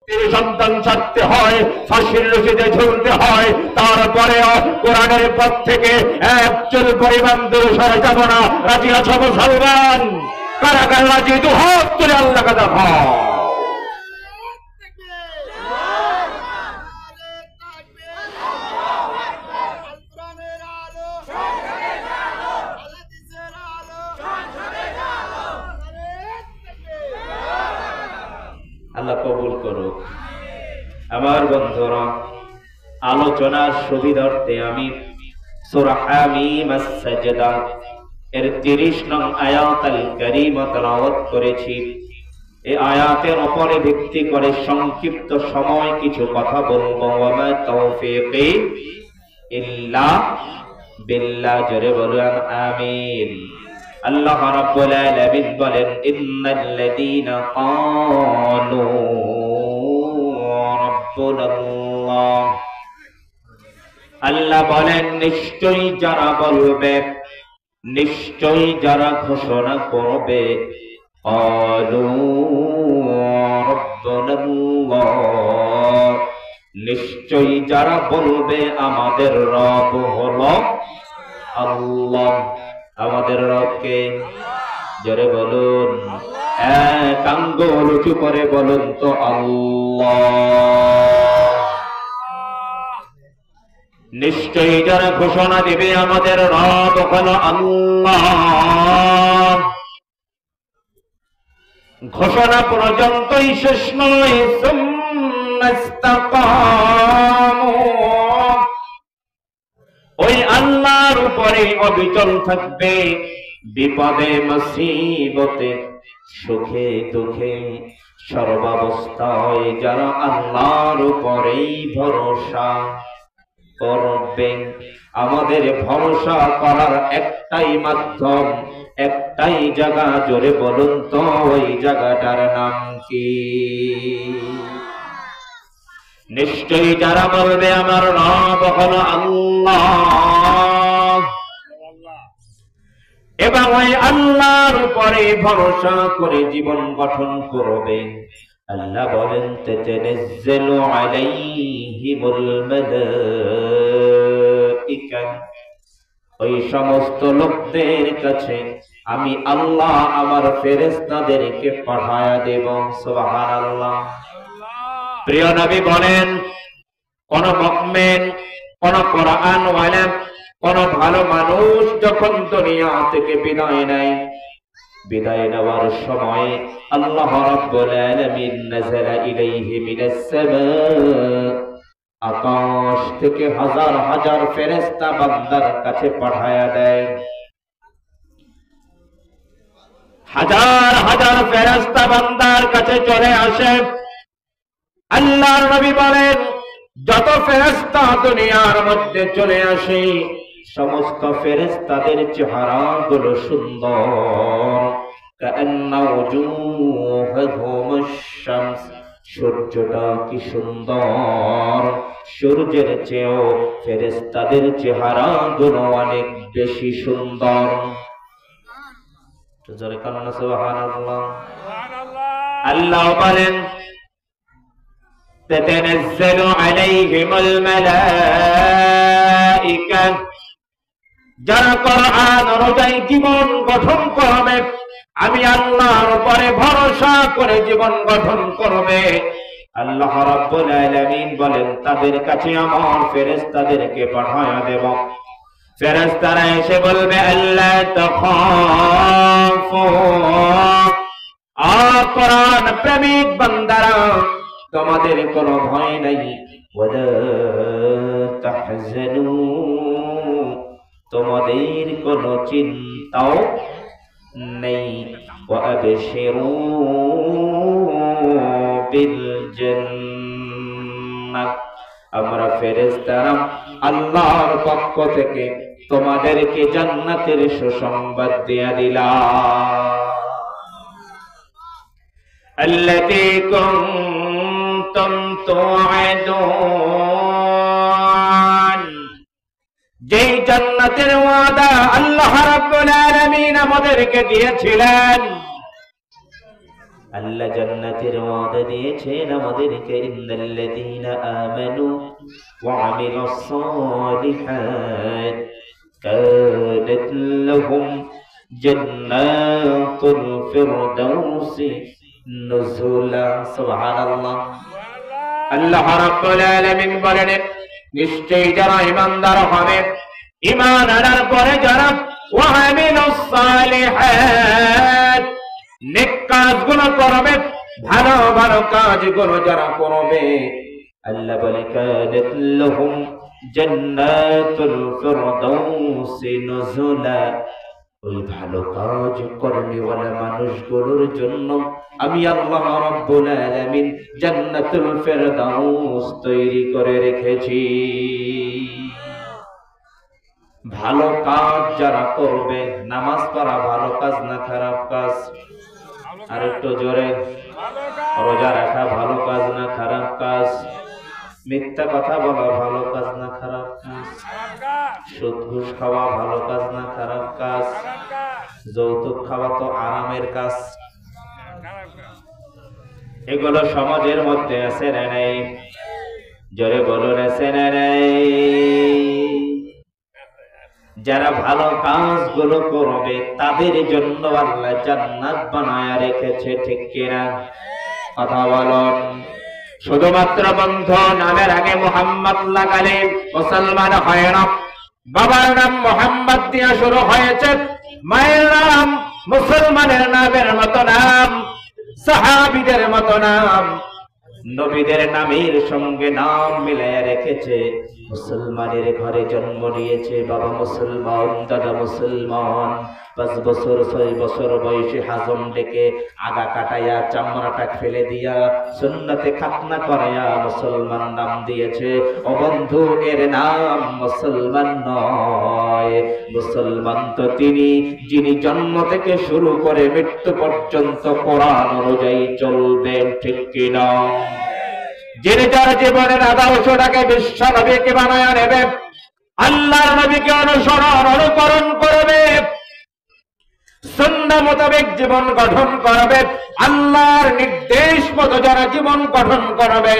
সন্তান ছাড়তে হয়, ফাঁসির রশিদে ঝুলতে হয়, তারপরেও কোরআনের পথ থেকে একজন পরিমাণ দূরে সরে যাব না। রাজি আছো মুসলমান? কারা কারা রাজি? দু হাত তুলে আল্লাহকে দেখাও। আল্লাহ কবুল করুক। আমার বন্ধুরা, আলোচনার সুবিধার্থে আমি সূরা হামিম আস-সাজদা এর 30 নং আয়াত আল কারীমা তেলাওয়াত করেছি। এই আয়াতের উপরে ভিত্তি করে সংক্ষিপ্ত সময় কিছু কথা বলবো। ওয়া মা তাওফীকি ইল্লা বিল্লাহ। জোরে বলুন আমিন। আল্লাহ রাব্বুল আলামিন বলেন, ইন্নাল্লাযীনা ক্বালু রাব্বুনাল্লাহ। আল্লাহ বলেন, নিশ্চয়ই যারা বলবে, নিশ্চয়ই যারা ঘোষণা করবে, ক্বালু রাব্বুনাল্লাহ, নিশ্চয়ই যারা বলবে আমাদের রব হলো আল্লাহ। আমাদের রবকে? জোরে বলুন, এক আঙ্গুল উঁচু করে বলুন তো আল্লাহ। নিশ্চয়ই যারা ঘোষণা দিবে আমাদের রব হলো আল্লাহ, ঘোষণা পর্যন্তই শেষ নয়। সুম্মা ইসতাকামু, ওই আল্লাহর উপরে অবিচল থাকবে, বিপদে মুসিবতে সুখে দুঃখে সর্বাবস্থায় যারা আল্লাহর উপরেই ভরসা করবে। আমাদের ভরসা করার একটাই মাধ্যম, একটাই জায়গা। জোরে বলুন তো ওই জায়গাটার নাম কি? নিশ্চয়ই যারা বলবে আমার রব হলো আল্লাহ, এবং ওই আল্লাহর উপরে ভরসা করে জীবন গঠন করবে, আল্লাহ বলেন তাতানাজ্জালু আলাইহিমুল মালাইকা, ওই সমস্ত লোকদের কাছে আমি আল্লাহ আমার ফেরেশতাদেরকে পাঠায়া দেব। সুবহানাল্লাহ। প্রিয় নবী বলেন, কোন মুমিন, কোন কোরআন ওয়ালা, কোন ভালো মানুষ যখন দুনিয়া থেকে বিদায় নেয়, বিদায় নেওয়ার সময় আল্লাহ রাব্বুল আলামিন নাযালা ইলাইহি মিনাস সামা, আকাশ থেকে হাজার হাজার ফেরেশতা বান্দার কাছে পাঠায়া দেয়। হাজার হাজার ফেরেশতা বান্দার কাছে চলে আসে। আল্লাহর নবী বলেন, যত ফেরেশতা দুনিয়ার মধ্যে চলে আসে, সমস্ত ফেরেশতাদের চেহারা গুলো সুন্দর, কাআন্না ওয়াজুহুহুমুশ শামস, সূর্যটা কি সুন্দর, সূর্যের চেয়েও ফেরেশতাদের চেহারা গুলো অনেক বেশি সুন্দর। জোরে কান্না সুবহানাল্লাহ। আল্লাহ বলেন, تتنزل عليهم الملائكة, যারা কোরআন অনুযায়ী জীবন গঠন করবে, আমি আল্লাহর উপরে ভরসা করে জীবন গঠন করবে, আল্লাহ রাব্বুল আলামিন বলেন তাদের কাছে আমার ফেরেশতাদেরকে পাঠায়া দেব। ফেরেশতারা এসে বলবে, আল্লাহ তাখাফু, কোরআন প্রেমিক বান্দারা তোমাদের কোনো ভয় নাই, ওয়ালা তাহজানু, তোমাদের কোনো চিন্তাও নেই, ওয়া আবশিরু বিল জান্নাহ, আমরা ফেরেশতারা আল্লাহর পক্ষ থেকে তোমাদেরকে জান্নাতের সুসংবাদ দিয়ে দিলাম। আল্লাতী কুনতুম তুআদুন, যেই জান্নাতের ওয়াদা আল্লাহ রাব্বুল আলামিন আমাদেরকে দিয়েছিলেন। আল্লাহ জান্নাতের ওয়াদা দিয়েছেন আমাদেরকে, ইন্নাল্লাযীনা আমানু ওয়া আমিলুস সালিহাত কানাত লাহুম জান্নাতুল ফিরদাউসি নুজুলা। সুবহানাল্লাহ। আল্লাহ রাব্বুল আলামিন বলেন, নিশ্চয়ই যারা ঈমানদার হবে, ঈমান আনার পরে যারা ওয়া আমিলুস সালিহাত নেক কাজগুলো করবে, ভালো ভালো কাজগুলো যারা করবে, আল্লাহ বলে কানাত লাহুম জান্নাতুল ফিরদাউসি নুজুলা। ওই ভালো কাজ করেওয়ালা মানুষগুলোর জন্য আমি আল্লাহ রাব্বুল আলামিন জান্নাতুল ফিরদাউস তৈরি করে রেখেছি। ভালো কাজ যারা করবে, নামাজ পড়া ভালো কাজ না খারাপ কাজ? আর একটু জোরে। রোজা রাখা ভালো কাজ না খারাপ কাজ? মিথ্যা কথা বলা ভালো কাজ না খারাপ কাজ? সুদ ঘুষ খাওয়া ভালো কাজ না খারাপ কাজ? যৌতুক খাওয়া তো আরামের কাজ। এগুলো সমাজের মধ্যে আছে না নাই? জোরে বলুন, আছে না নাই? যারা ভালো কাজগুলো করবে তাদের জন্য আল্লাহ জান্নাত বানায়া রেখেছে, ঠিক কিনা? কথা বলুন। শুধুমাত্র বন্ধ নামের আগে মুহাম্মদ লাগালে মুসলমান হয় না। বাবার নাম মুহাম্মদ দিয়ে শুরু হয়েছে, মায়ের নাম মুসলমানের নামের মতো নাম, সাহাবীদের মতো নাম, নবীদের নামের সঙ্গে নাম মিলাইয়া রেখেছে। মুসলমানের ঘরে জন্ম নিয়েছে, বাবা মুসলমান, দাদা মুসলমান। 5 বছর 6 বছর বয়সে হাজম ডেকে আগা কাটাইয়া চামড়াটা ফেলে দিয়া সুন্নতে খাতনা করাইয়া মুসলমান নাম দিয়েছে। ও বন্ধু, এর নাম মুসলমান নয়। মুসলমান তো তিনি যিনি জন্ম থেকে শুরু করে মৃত্যু পর্যন্ত কোরআন অনুযায়ী চলবেন, ঠিক কিনা? যিনি যার জীবনের আদর্শটাকে বিশ্ব নবীকে বানায় নেবে, আল্লাহর নবীকে অনুসরণ অনুকরণ করবে, সুন্নাহ মোতাবেক জীবন গঠন করবে, আল্লাহর নির্দেশ মতো যারা জীবন গঠন করবে,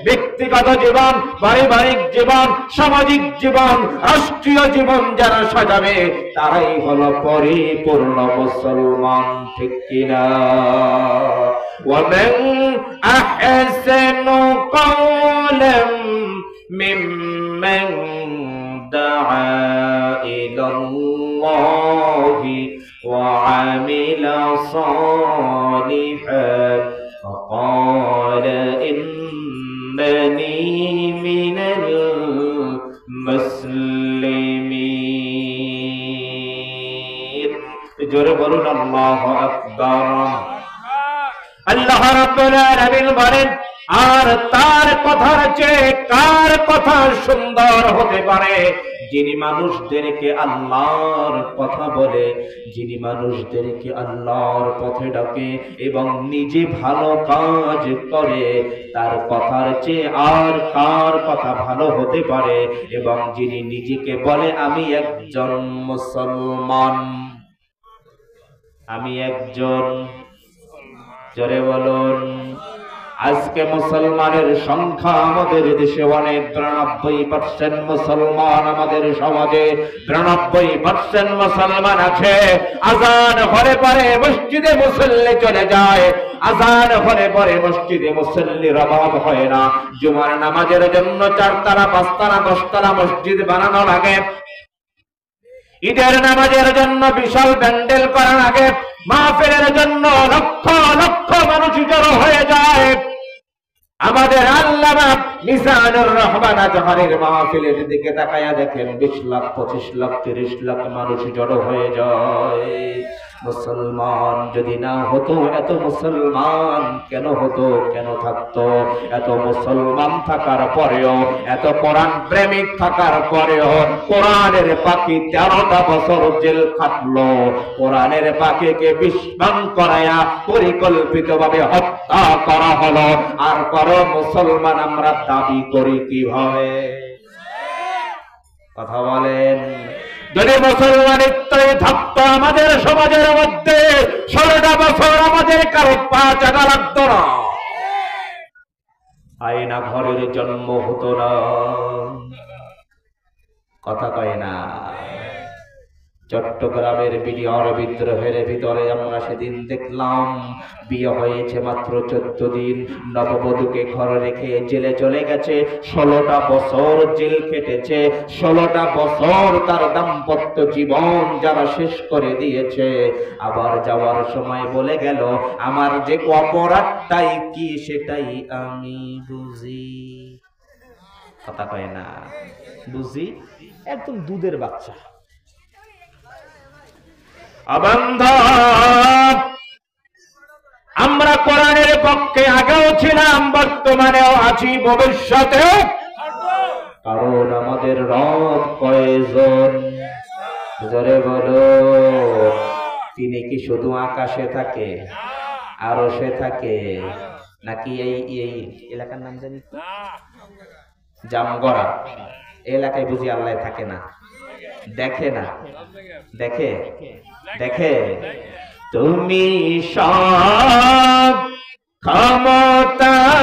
ব্যক্তিগত জীবন, পারিবারিক জীবন, সামাজিক জীবন, রাষ্ট্রীয় জীবন যারা সাজাবে, তারাই হলো পরিপূর্ণ মুসলমান, ঠিক কিনা? ومن أحسن قولا ممن دعا إلى الله وعمل صالحا وقال إنني من المسلمين। জোরে বলুন আল্লাহু আকবার। আল্লাহ রাব্বুল আলামিন বলেন, আর তার কথার চেয়ে কার কথা সুন্দর হতে পারে? যিনি মানুষদেরকে আল্লাহর কথা বলে, যিনি মানুষদেরকে আল্লাহর পথে ডাকে এবং নিজে ভালো কাজ করে, তার কথার চেয়ে আর কার কথা ভালো হতে পারে? এবং যিনি নিজেকে বলে আমি একজন মুসলমান, আমি একজন, জোরে বলুন। আজকে মুসলমানের সংখ্যা আমাদের দেশে অনেক, 93% মুসলমান আমাদের সমাজে, 93% মুসলমান আছে। আজান হলে পরে মসজিদে মুসল্লি চলে যায়, আজান হলে পরে মসজিদে মুসল্লির অভাব হয় না। জুমার নামাজের জন্য 4 তলা 5 তলা 10 তলা মসজিদ বানানো লাগে, ঈদের নামাজের জন্য বিশাল প্যান্ডেল করা লাগে, মাহফিলের জন্য লক্ষ লক্ষ মানুষ জড়ো হয়ে যায়। আমাদের আল্লামা মিজানুর রহমান আজহারের মাহফিলের দিকে তাকায়া দেখেন 20 লাখ 25 লাখ 30 লাখ মানুষ জড়ো হয়ে যায়। মুসলমান যদি না হতো, এত মুসলমান কেন হতো, কেন থাকতো? এত মুসলমান থাকার পরেও, এত কোরআন প্রেমিক থাকার পরেও কোরআনের পাখি 13টা বছর জেল খাটলো। কোরআনের পাখিকে বিস্মান করায়া পরিকল্পিতভাবে হত্যা করা হলো। আর পরও মুসলমান আমরা দাবি করি কিভাবে? কথা বলেন। যদি মুসলমানিত্বই থাকতো আমাদের সমাজের মধ্যে 16টা বছর আমাদের কারো পা চাটা লাগতো না, আয়না ঘরের জন্ম হতো না। কথা কয় না? চট্টগ্রামের বিডিআর বিদ্রোহের ভিতরে আমরা সেদিন দেখলাম বিয়ে হয়েছে মাত্র 14 দিন, নববধূকে ঘরে রেখে জেলে চলে গেছে, 16টা বছর জেল কেটেছে, 16টা বছর তার দাম্পত্য জীবন যারা শেষ করে দিয়েছে। আবার যাওয়ার সময় বলে গেল, আমার যে অপরাধটাই কি সেটাই আমি বুঝি। কথা কয় না? বুঝি, একদম দুধের বাচ্চা। আমরা কোরআনের পক্ষে আগেও ছিলাম, বর্তমানেও আছি, ভবিষ্যতে। কারণ আমাদের রব কয়জন? জোরে বলো। তিনি কি শুধু আকাশে থাকে, আরশে থাকে, নাকি এই এলাকার নাম জানি জামগড়া এলাকায় বুঝি আল্লাহ থাকে না? দেখে না? দেখে দেখে। তুমি সব ক্ষমতার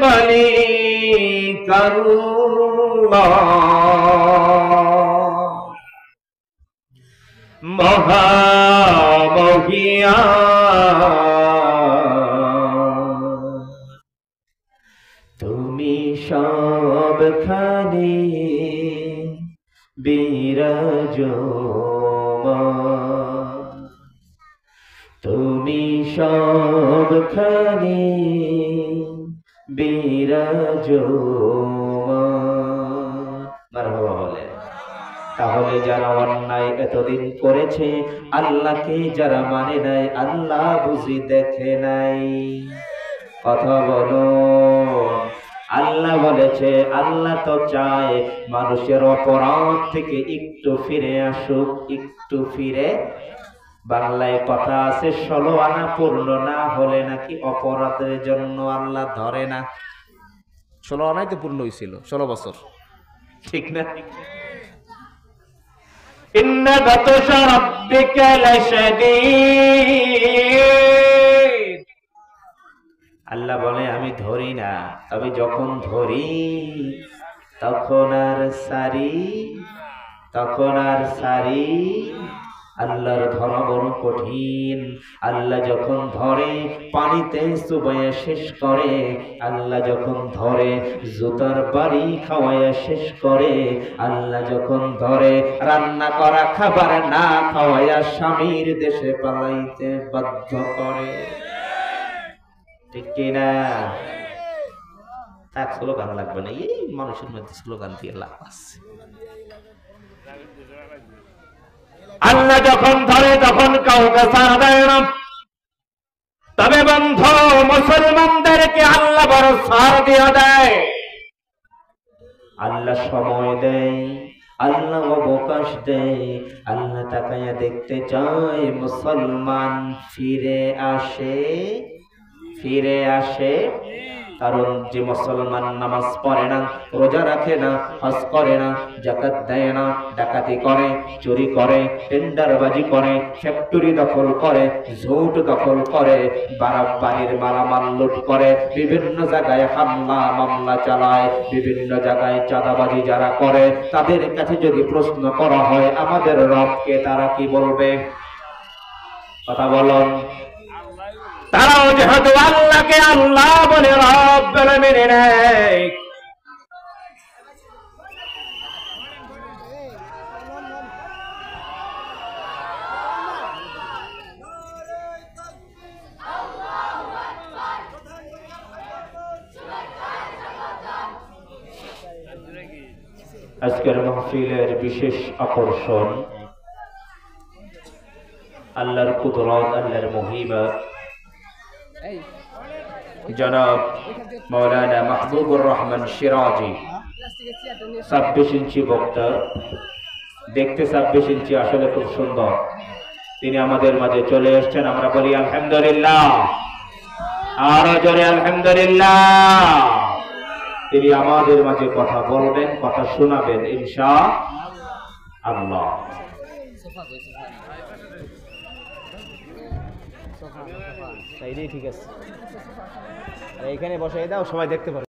মালিক আল্লাহ, মহামহিয়ান, তুমি সবখানে বিরাজমান, তুমি সবখানে বিরাজমান। মারহাবা বলে। তাহলে যারা অন্যায় এতদিন করেছে, আল্লাহকে যারা মানে নাই, আল্লাহ বুঝি দেখে নাই? কথা বলো। আল্লাহ বলেছে, আল্লাহ তো চায় মানুষের অপরাধ থেকে একটু ফিরে আসুক, একটু ফিরে। বাংলায় কথা আছে, 16 আনা পূর্ণ না হলে নাকি অপরাধের জন্য আল্লাহ ধরে না। 16 আনাই তো পূর্ণ হয়েছিল, 16 বছর, ঠিক না? ইন্না বাতশা রাব্বিকা লাশাদীদ। আল্লাহ বলে, আমি ধরি না, তবে যখন ধরি তখন আর সারি। আল্লাহর ধরা বড় কঠিন। আল্লাহ যখন ধরে পানিতে চুবাইয়া শেষ করে, আল্লাহ যখন ধরে জুতার বাড়ি খাওয়াইয়া শেষ করে, আল্লাহ যখন ধরে রান্না করা খাবার না খাওয়াইয়া স্বামীর দেশে পালাইতে বাধ্য করে। ঠিক কিনা? তাক স্লোগান লাগবে না, এই মানুষের মধ্যে স্লোগান দিয়ে লাভ আছে। আল্লাহ যখন ধরে তখন কাউকে ছাড় দেয় না। তবে বন্ধু, মুসলমানদেরকে আল্লাহ বড় ছাড় দিয়ে দেয়। আল্লাহ সময় দেয়, আল্লাহ অবকাশ দেয়। আল্লাহ তাকাইয়া দেখতে চায় মুসলমান ফিরে আসে। কারণ যে মুসলমান নামাজ পড়ে না, রোজা রাখে না, হজ করে না, যাকাত দেয় না, ডাকাতি করে, চুরি করে, টেন্ডারবাজি করে, ফ্যাক্টরি দখল করে, ঝুট দখল করে, বাড়ির মালামাল লুট করে, বিভিন্ন জায়গায় হামলা মামলা চালায়, বিভিন্ন জায়গায় চাঁদাবাজি যারা করে, তাদের কাছে যদি প্রশ্ন করা হয় আমাদের রবকে, তারা কি বলবে? কথা বলুন। তারাও যেহেতু আল্লাহকে আল্লাহ বলে রব বলে মেনে নেয়। আজকের মাহফিলের বিশেষ আকর্ষণ আল্লাহর কুদরত, আল্লাহর মহিমা। জনাব মৌলানা মাহবুবুর রহমান সিরাজি 26 ইঞ্চি বক্তা, দেখতে 26 ইঞ্চি, আসলে খুব সুন্দর। তিনি আমাদের মাঝে চলে এসেছেন, আমরা বলি আলহামদুলিল্লাহ, আরো জোরে আলহামদুলিল্লাহ। তিনি আমাদের মাঝে কথা বলবেন, কথা শোনাবেন ইনশাআল্লাহ। আল্লাহ। ঠিক আছে, এখানে বসাই দাও, সবাই দেখতে পারো।